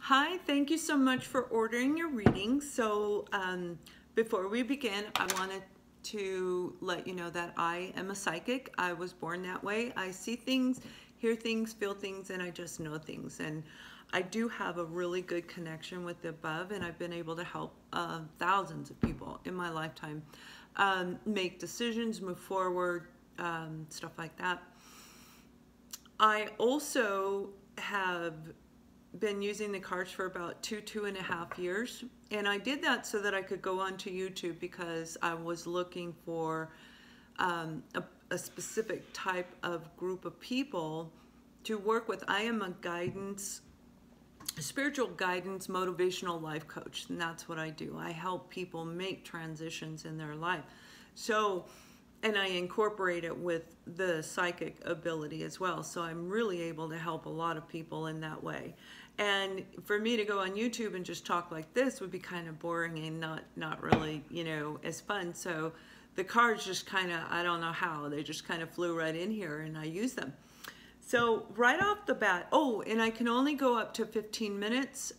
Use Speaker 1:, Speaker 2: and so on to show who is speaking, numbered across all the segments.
Speaker 1: Hi, thank you so much for ordering your reading. So before we begin, I wanted to let you know that I am a psychic. I was born that way. I see things, hear things, feel things, and I just know things. And I do have a really good connection with the above, and I've been able to help thousands of people in my lifetime make decisions, move forward, stuff like that. I also have been using the cards for about two and a half years, and I did that so that I could go onto YouTube because I was looking for a specific type of group of people to work with. I am a spiritual guidance, motivational life coach, and that's what I do. I help people make transitions in their life. And I incorporate it with the psychic ability as well. So I'm really able to help a lot of people in that way. And for me to go on YouTube and just talk like this would be kind of boring and not really, as fun. So the cards just kind of, I don't know how, they just kind of flew right in here and I use them. So right off the bat, and I can only go up to 15 minutes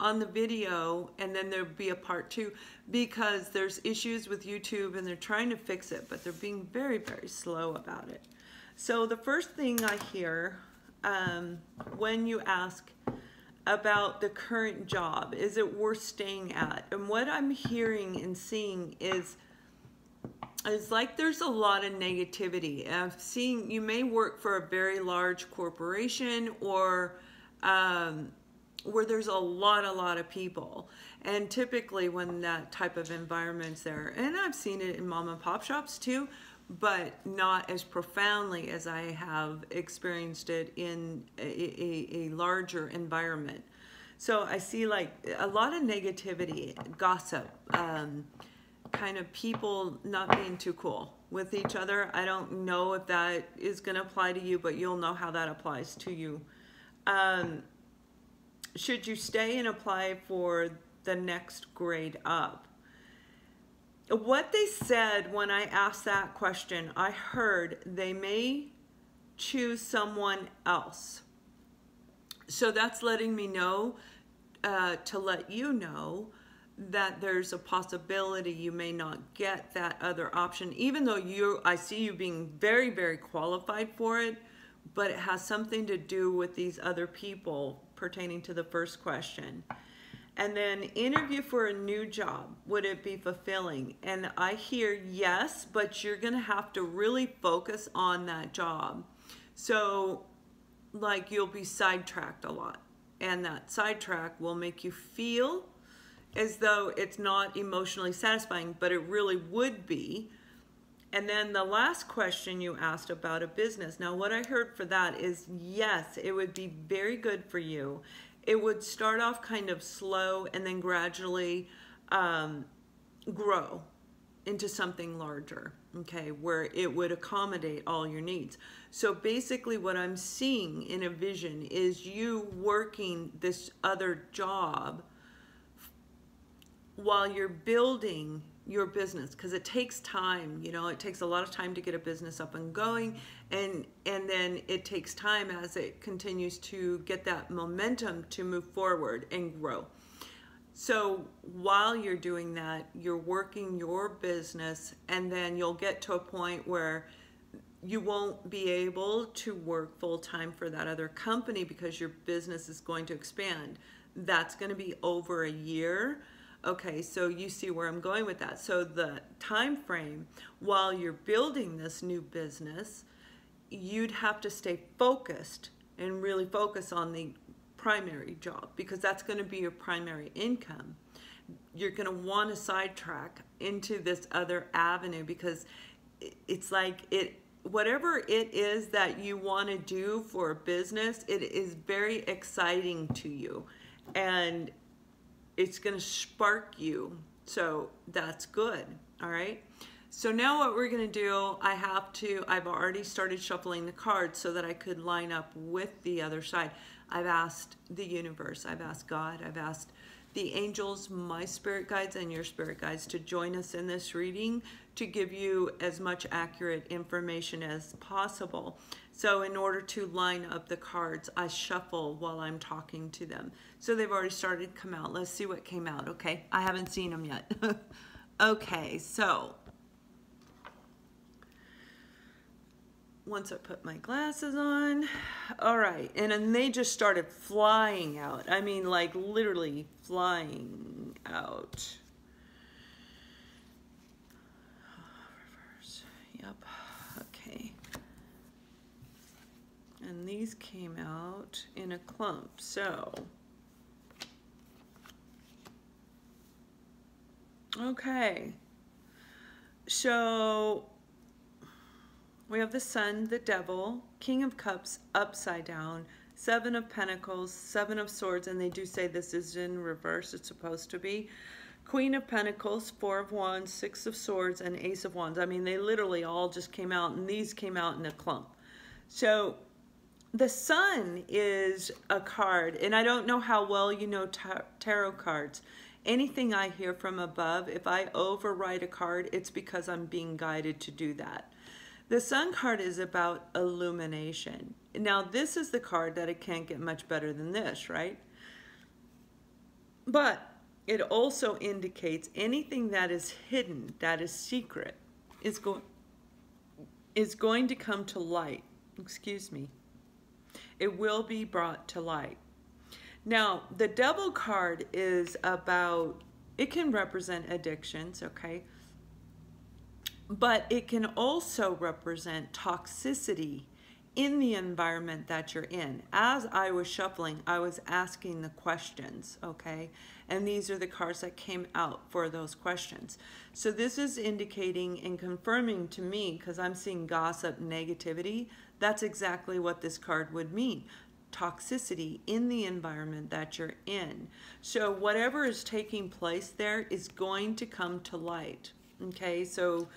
Speaker 1: on the video, and then there'll be a part 2 because there's issues with YouTube and they're trying to fix it, but they're being very, very slow about it. So the first thing I hear when you ask about the current job, is it worth staying at? And what I'm hearing and seeing is like there's a lot of negativity. I'm seeing you may work for a very large corporation or where there's a lot of people, and typically when that type of environment's there, and I've seen it in mom and pop shops too, but not as profoundly as I have experienced it in a larger environment. So I see like a lot of negativity, gossip, kind of people not being too cool with each other. I don't know if that is going to apply to you, but you'll know how that applies to you. Should you stay and apply for the next grade up? What they said when I asked that question, I heard they may choose someone else. So that's letting me know, to let you know that there's a possibility you may not get that other option, even though I see you being very, very qualified for it, but it has something to do with these other people pertaining to the first question. And then interview for a new job. Would it be fulfilling? And I hear yes, but you're going to have to really focus on that job. So like you'll be sidetracked a lot, and that sidetrack will make you feel as though it's not emotionally satisfying, but it really would be. And then the last question you asked about a business. Now what I heard for that is yes, it would be very good for you. It would start off kind of slow and then gradually grow into something larger, okay, where it would accommodate all your needs. So basically what I'm seeing in a vision is you working this other job while you're building your business, because it takes time. It takes a lot of time to get a business up and going, and then it takes time as it continues to get that momentum to move forward and grow. So while you're doing that, you're working your business, and then you'll get to a point where you won't be able to work full-time for that other company because your business is going to expand. That's going to be over a year. Okay, so you see where I'm going with that. So the time frame while you're building this new business, you'd have to stay focused and really focus on the primary job, because that's going to be your primary income. You're going to want to sidetrack into this other avenue, because it's like whatever it is that you want to do for a business, it is very exciting to you, and it's going to spark you. So that's good. All right. So now what we're going to do, I've already started shuffling the cards so that I could line up with the other side. I've asked the universe, I've asked God, I've asked the angels, my spirit guides, and your spirit guides to join us in this reading to give you as much accurate information as possible. So in order to line up the cards, I shuffle while I'm talking to them. So they've already started to come out. Let's see what came out, okay? I haven't seen them yet. Okay, so once I put my glasses on, all right, and then they just started flying out. I mean, like literally flying out. Reverse, yep, okay. And these came out in a clump, so. Okay, so we have the Sun, the Devil, King of Cups upside down, Seven of Pentacles, Seven of Swords, and they do say this is in reverse, it's supposed to be. Queen of Pentacles, Four of Wands, Six of Swords, and Ace of Wands. I mean, they literally all just came out, and these came out in a clump. So the Sun is a card, and I don't know how well you know tarot cards. Anything I hear from above, if I overwrite a card, it's because I'm being guided to do that. The Sun card is about illumination. Now, this is the card that it can't get much better than this, right? But it also indicates anything that is hidden, that is secret, is going to come to light. Excuse me. It will be brought to light. Now, the Devil card is about, it can represent addictions, okay? But it can also represent toxicity in the environment that you're in. As I was shuffling, I was asking the questions, okay? And these are the cards that came out for those questions. So this is indicating and confirming to me, because I'm seeing gossip, negativity, that's exactly what this card would mean. Toxicity in the environment that you're in. So whatever is taking place there is going to come to light, okay? So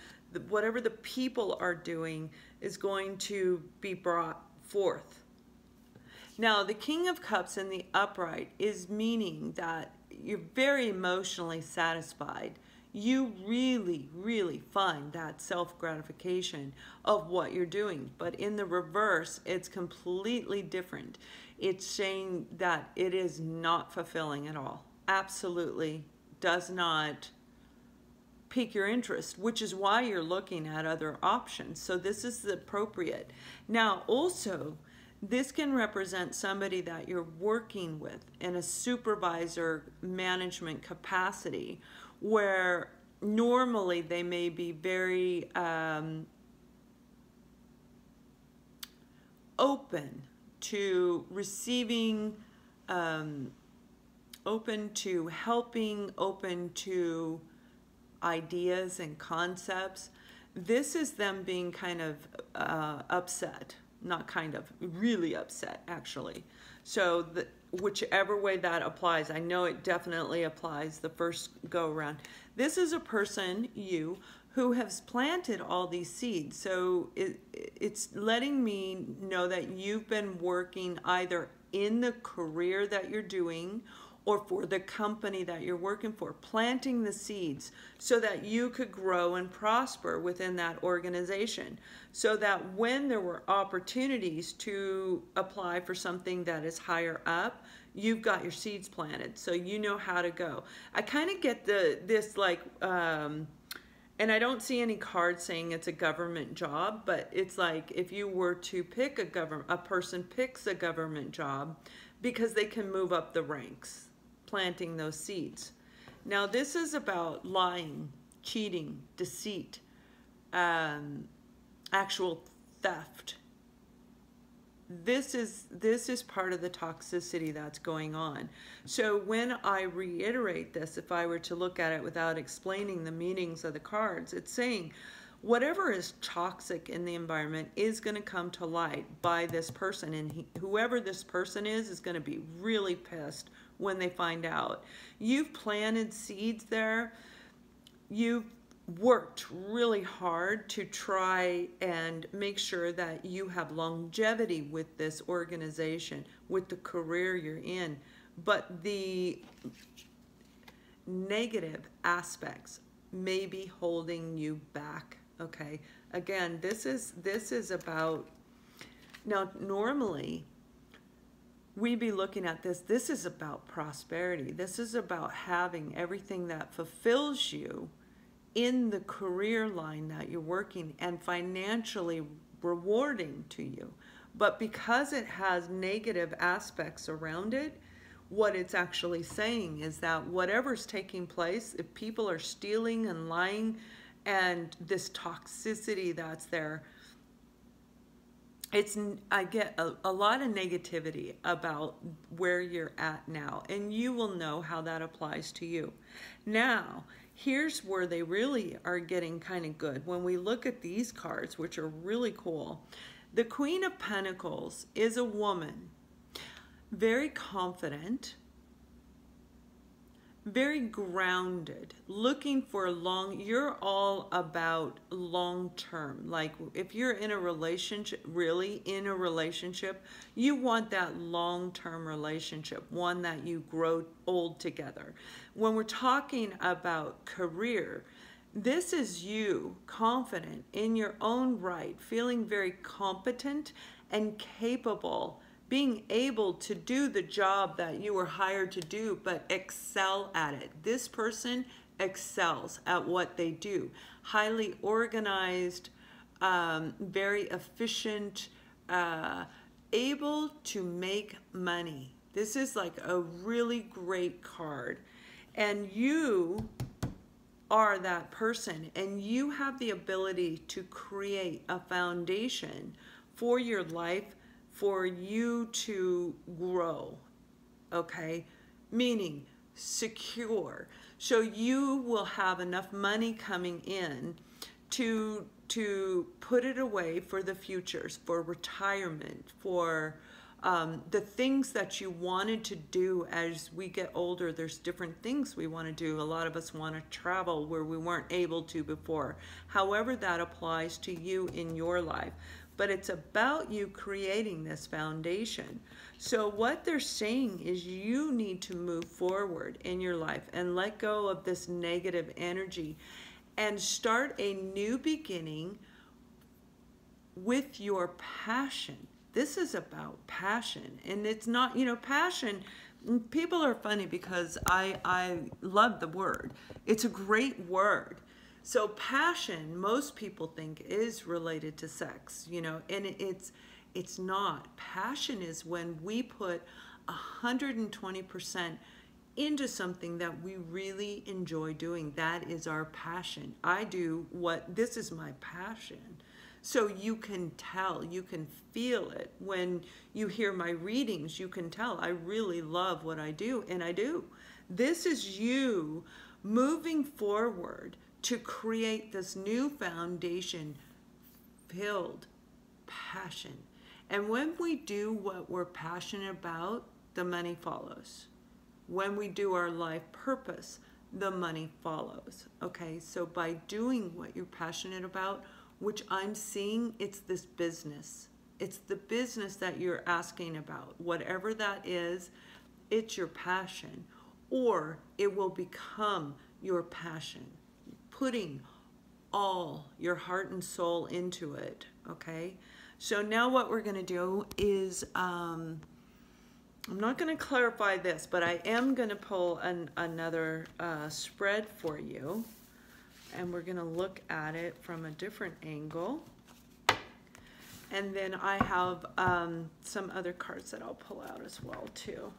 Speaker 1: whatever the people are doing is going to be brought forth. Now, the King of Cups in the upright is meaning that you're very emotionally satisfied. You really, really find that self-gratification of what you're doing. But in the reverse, it's completely different. It's saying that it is not fulfilling at all. Absolutely does not pique your interest, which is why you're looking at other options. So this is appropriate. Now, also, this can represent somebody that you're working with in a supervisor management capacity, where normally they may be very open to receiving, open to helping, open to ideas and concepts. This is them being kind of upset, not kind of, really upset actually. So whichever way that applies, I know it definitely applies the first go around. This is a person, you, who has planted all these seeds. So it's letting me know that you've been working either in the career that you're doing or for the company that you're working for, planting the seeds so that you could grow and prosper within that organization. So that when there were opportunities to apply for something that is higher up, you've got your seeds planted, so you know how to go. I kind of get this like, and I don't see any cards saying it's a government job, but it's like if you were to pick a person picks a government job because they can move up the ranks, planting those seeds. Now this is about lying, cheating, deceit, actual theft. This is part of the toxicity that's going on. So when I reiterate this, if I were to look at it without explaining the meanings of the cards, it's saying whatever is toxic in the environment is going to come to light by this person, and whoever this person is going to be really pissed when they find out. You've planted seeds there. You've worked really hard to try and make sure that you have longevity with this organization, with the career you're in. But the negative aspects may be holding you back, okay? Again, this is about Now, normally, we'd be looking at this. This is about prosperity. This is about having everything that fulfills you in the career line that you're working and financially rewarding to you. But because it has negative aspects around it, what it's actually saying is that whatever's taking place, if people are stealing and lying and this toxicity that's there, I get a lot of negativity about where you're at now, and you will know how that applies to you. Now, here's where they really are getting kind of good. When we look at these cards, which are really cool, the Queen of Pentacles is a woman, very confident, very grounded, looking for you're all about long term. Like if you're in a relationship, really in a relationship, you want that long term relationship, one that you grow old together. When we're talking about career, this is you confident in your own right, feeling very competent and capable, being able to do the job that you were hired to do, but excel at it. This person excels at what they do. Highly organized, very efficient, able to make money. This is like a really great card. And you are that person, and you have the ability to create a foundation for your life, for you to grow, okay? Meaning secure. So you will have enough money coming in to put it away for the futures, for retirement, for the things that you wanted to do as we get older. There's different things we want to do. A lot of us want to travel where we weren't able to before. However that applies to you in your life. But it's about you creating this foundation. So what they're saying is you need to move forward in your life and let go of this negative energy and start a new beginning with your passion. This is about passion. And it's not, you know, passion, people are funny because I love the word. It's a great word. So passion, most people think is related to sex, you know, and it's not. Passion is when we put 120% into something that we really enjoy doing. That is our passion. This is my passion. So you can tell, you can feel it. When you hear my readings, you can tell I really love what I do, and I do. This is you moving forward to create this new foundation filled passion. And when we do what we're passionate about, the money follows. When we do our life purpose, the money follows. Okay, so by doing what you're passionate about, which I'm seeing, it's this business. It's the business that you're asking about. Whatever that is, it's your passion, or it will become your passion. Putting all your heart and soul into it, okay? So now what we're going to do is, I'm not going to clarify this, but I am going to pull another spread for you, and we're going to look at it from a different angle. And then I have some other cards that I'll pull out as well, too.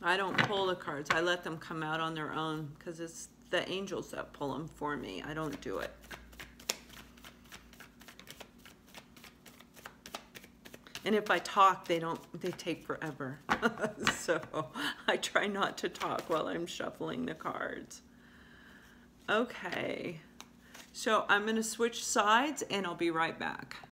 Speaker 1: I don't pull the cards. I let them come out on their own because it's the angels that pull them for me. I don't do it. And if I talk, they take forever. So I try not to talk while I'm shuffling the cards. Okay. So I'm going to switch sides and I'll be right back.